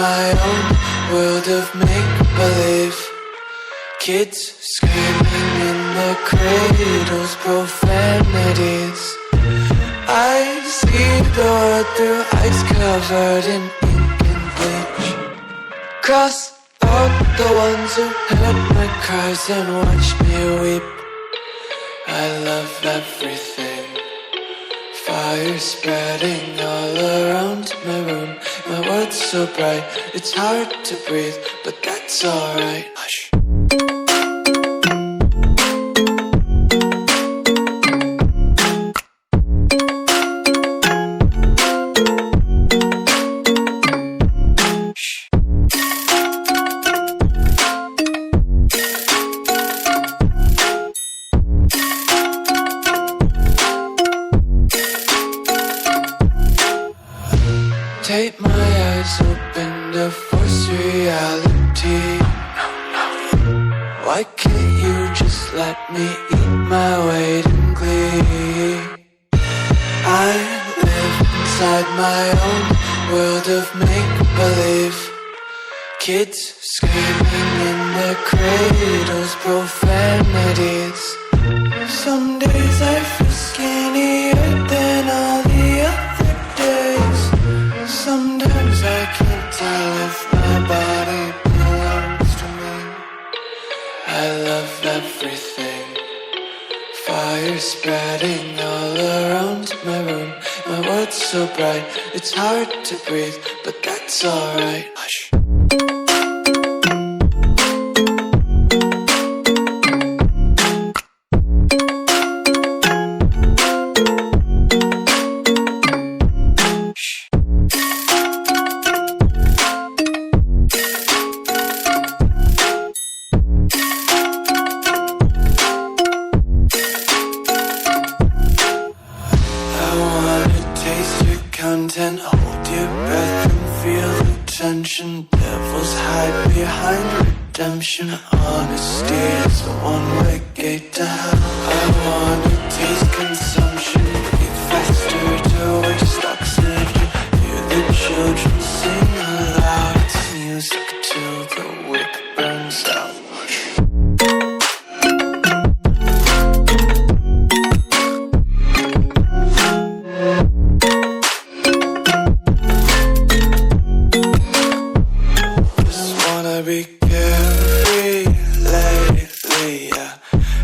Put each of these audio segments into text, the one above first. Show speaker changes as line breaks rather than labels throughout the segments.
my own world of make-believe. Kids screaming in the cradles, profanities. I see the world through ice covered in ink and bleach. Cross out the ones who heard my cries and watched me weep. I love everything. Fire spreading all around my room. My world's so bright, it's hard to breathe, but that's alright. Hush. Take my eyes open to force reality. Why can't you just let me eat my weight in glee? I live inside my own world of make-believe. Kids screaming in their cradles, profanities. Some days I feel skinnier than all the other days. Sometimes I can't tell if my body belongs to me. I love everything. Fire spreading all around my room. My world's so bright, it's hard to breathe, but that's alright. Hush. Content, hold your breath and feel the tension. Devils hide behind redemption. Honesty is a one-way gate to hell. I wanna taste consumption, breathe faster to waste oxygen. Hear the children sing aloud. It's music till the wick burns out. Be carefree lately, yeah.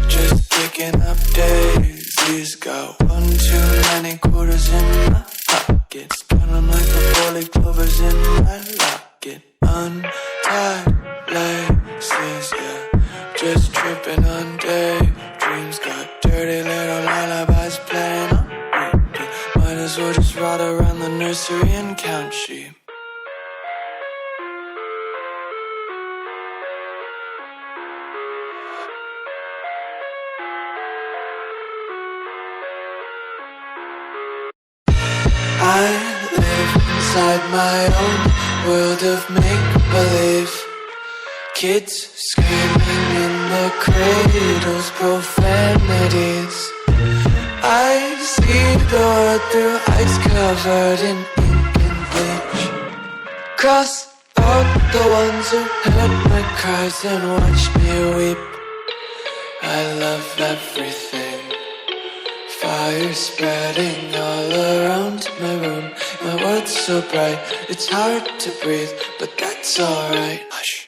Just picking up daisies. Got one too many quarters in my pockets. Count 'em like the 4-leaf clovers in my locket. Untied laces, yeah. Just tripping on daydreams. Got dirty little lullabies playing on repeat. Might as well just ride around the nursery and count sheep. I live inside my own world of make-believe. Kids screaming in the cradles, profanities. I see the world through ice covered in ink and bleach. Cross out the ones who heard my cries and watched me weep. I love everything. Fire spreading all around my room. My world's so bright, it's hard to breathe, but that's alright. Hush.